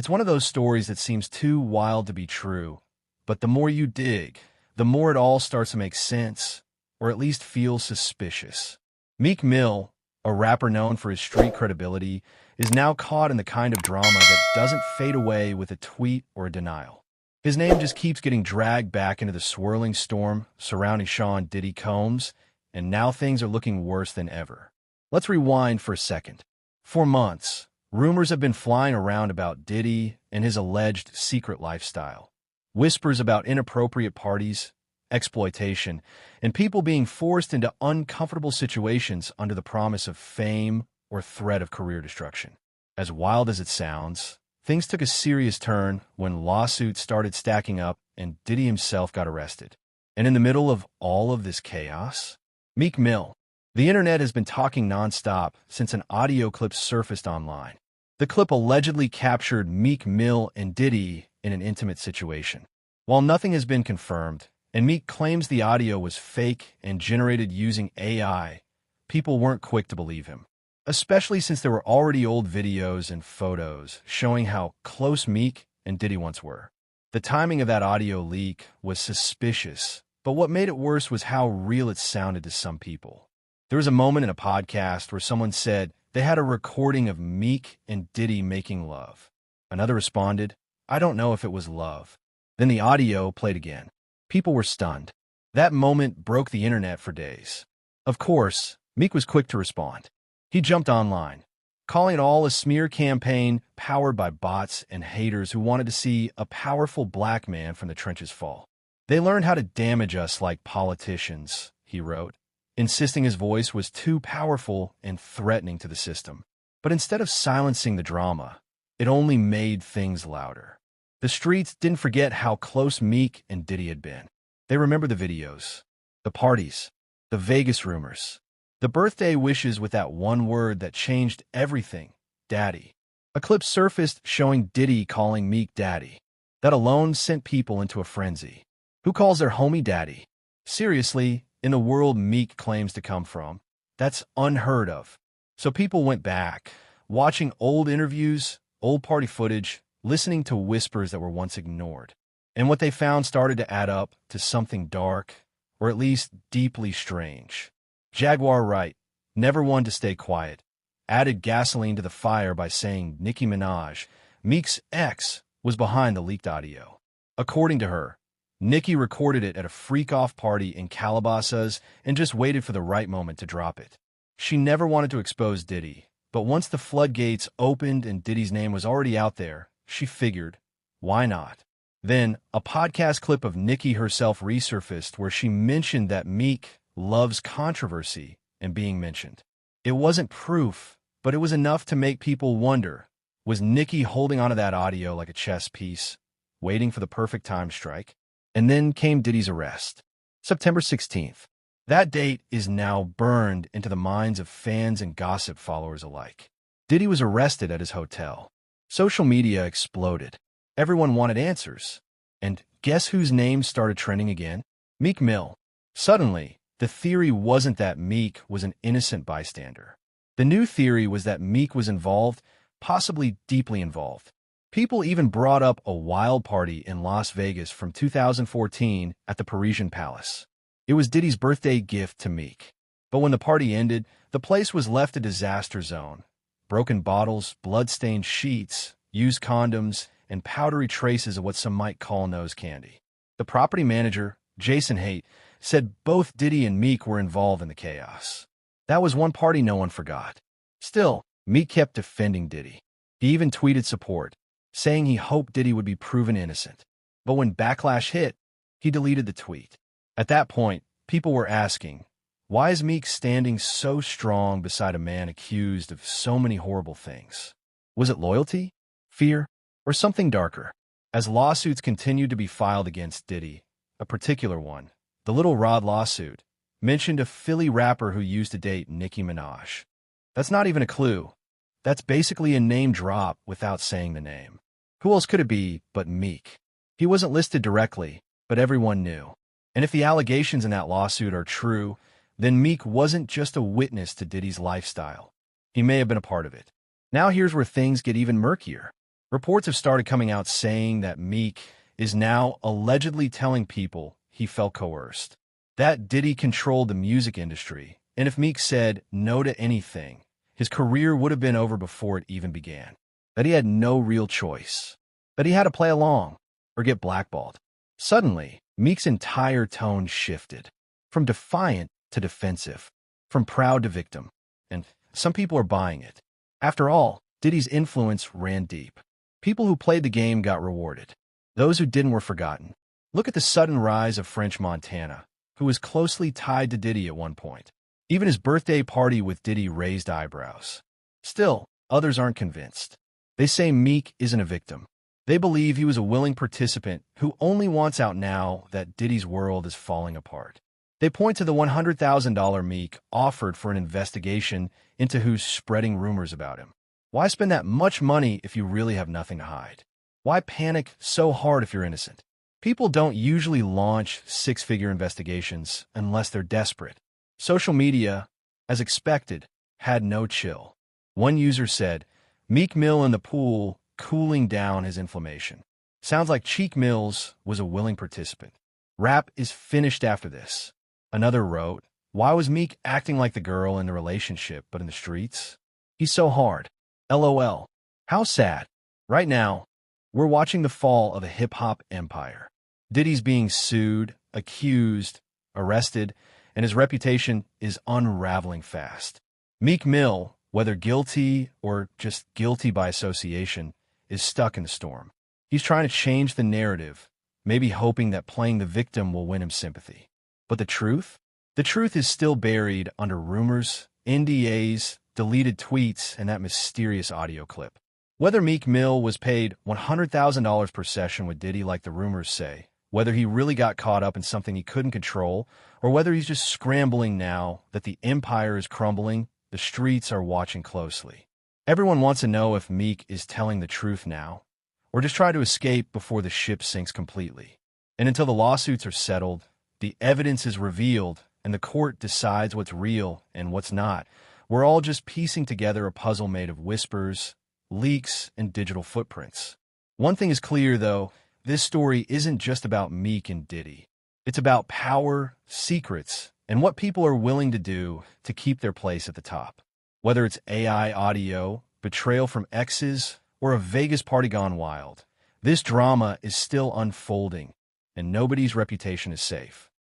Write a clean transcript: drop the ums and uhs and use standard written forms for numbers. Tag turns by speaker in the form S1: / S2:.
S1: It's one of those stories that seems too wild to be true, but the more you dig, the more it all starts to make sense, or at least feel suspicious. Meek Mill, a rapper known for his street credibility, is now caught in the kind of drama that doesn't fade away with a tweet or a denial. His name just keeps getting dragged back into the swirling storm surrounding Sean Diddy Combs, and now things are looking worse than ever. Let's rewind for a second. For months, rumors have been flying around about Diddy and his alleged secret lifestyle. Whispers about inappropriate parties, exploitation, and people being forced into uncomfortable situations under the promise of fame or threat of career destruction. As wild as it sounds, things took a serious turn when lawsuits started stacking up and Diddy himself got arrested. And in the middle of all of this chaos, Meek Mill. The internet has been talking nonstop since an audio clip surfaced online. The clip allegedly captured Meek Mill and Diddy in an intimate situation. While nothing has been confirmed, and Meek claims the audio was fake and generated using AI, people weren't quick to believe him, especially since there were already old videos and photos showing how close Meek and Diddy once were. The timing of that audio leak was suspicious, but what made it worse was how real it sounded to some people. There was a moment in a podcast where someone said they had a recording of Meek and Diddy making love. Another responded, "I don't know if it was love." Then the audio played again. People were stunned. That moment broke the internet for days. Of course, Meek was quick to respond. He jumped online, calling it all a smear campaign powered by bots and haters who wanted to see a powerful black man from the trenches fall. "They learned how to damage us like politicians," he wrote, insisting his voice was too powerful and threatening to the system. But instead of silencing the drama, it only made things louder. The streets didn't forget how close Meek and Diddy had been. They remember the videos, the parties, the Vegas rumors, the birthday wishes with that one word that changed everything, daddy. A clip surfaced showing Diddy calling Meek daddy. That alone sent people into a frenzy. Who calls their homie daddy? Seriously, in the world Meek claims to come from, that's unheard of. So people went back, watching old interviews, old party footage, listening to whispers that were once ignored. And what they found started to add up to something dark, or at least deeply strange. Jaguar Wright, never one to stay quiet, added gasoline to the fire by saying Nicki Minaj, Meek's ex, was behind the leaked audio. According to her, Nicki recorded it at a freak-off party in Calabasas and just waited for the right moment to drop it. She never wanted to expose Diddy, but once the floodgates opened and Diddy's name was already out there, she figured, why not? Then, a podcast clip of Nicki herself resurfaced where she mentioned that Meek loves controversy and being mentioned. It wasn't proof, but it was enough to make people wonder, was Nicki holding onto that audio like a chess piece, waiting for the perfect time strike? And then came Diddy's arrest, September 16th. That date is now burned into the minds of fans and gossip followers alike. Diddy was arrested at his hotel. Social media exploded. Everyone wanted answers. And guess whose name started trending again? Meek Mill. Suddenly, the theory wasn't that Meek was an innocent bystander. The new theory was that Meek was involved, possibly deeply involved. People even brought up a wild party in Las Vegas from 2014 at the Parisian Palace. It was Diddy's birthday gift to Meek. But when the party ended, the place was left a disaster zone. Broken bottles, blood-stained sheets, used condoms, and powdery traces of what some might call nose candy. The property manager, Jason Haight, said both Diddy and Meek were involved in the chaos. That was one party no one forgot. Still, Meek kept defending Diddy. He even tweeted support, saying he hoped Diddy would be proven innocent. But when backlash hit, he deleted the tweet. At that point, people were asking, why is Meek standing so strong beside a man accused of so many horrible things? Was it loyalty, fear, or something darker? As lawsuits continued to be filed against Diddy, a particular one, the Little Rod lawsuit, mentioned a Philly rapper who used to date Nicki Minaj. That's not even a clue. That's basically a name drop without saying the name. Who else could it be but Meek? He wasn't listed directly, but everyone knew. And if the allegations in that lawsuit are true, then Meek wasn't just a witness to Diddy's lifestyle. He may have been a part of it. Now here's where things get even murkier. Reports have started coming out saying that Meek is now allegedly telling people he felt coerced, that Diddy controlled the music industry, and if Meek said no to anything, his career would have been over before it even began, that he had no real choice, that he had to play along or get blackballed. Suddenly, Meek's entire tone shifted, from defiant to defensive, from proud to victim, and some people are buying it. After all, Diddy's influence ran deep. People who played the game got rewarded. Those who didn't were forgotten. Look at the sudden rise of French Montana, who was closely tied to Diddy at one point. Even his birthday party with Diddy raised eyebrows. Still, others aren't convinced. They say Meek isn't a victim. They believe he was a willing participant who only wants out now that Diddy's world is falling apart. They point to the $100,000 Meek offered for an investigation into who's spreading rumors about him. Why spend that much money if you really have nothing to hide? Why panic so hard if you're innocent? People don't usually launch six-figure investigations unless they're desperate. Social media, as expected, had no chill. One user said, Meek Mill in the pool cooling down his inflammation. Sounds like Cheek Mills was a willing participant. Rap is finished after this. Another wrote, why was Meek acting like the girl in the relationship but in the streets? He's so hard. LOL. How sad. Right now, we're watching the fall of a hip-hop empire. Diddy's being sued, accused, arrested, and his reputation is unraveling fast. Meek Mill, whether guilty or just guilty by association, is stuck in the storm. He's trying to change the narrative, maybe hoping that playing the victim will win him sympathy. But the truth? The truth is still buried under rumors, NDAs, deleted tweets, and that mysterious audio clip. Whether Meek Mill was paid $100,000 per session with Diddy like the rumors say, whether he really got caught up in something he couldn't control, or whether he's just scrambling now that the empire is crumbling, the streets are watching closely. Everyone wants to know if Meek is telling the truth now, or just try to escape before the ship sinks completely. And until the lawsuits are settled, the evidence is revealed, and the court decides what's real and what's not, we're all just piecing together a puzzle made of whispers, leaks, and digital footprints. One thing is clear, though, this story isn't just about Meek and Diddy. It's about power, secrets, and what people are willing to do to keep their place at the top. Whether it's AI audio, betrayal from exes, or a Vegas party gone wild, this drama is still unfolding, and nobody's reputation is safe.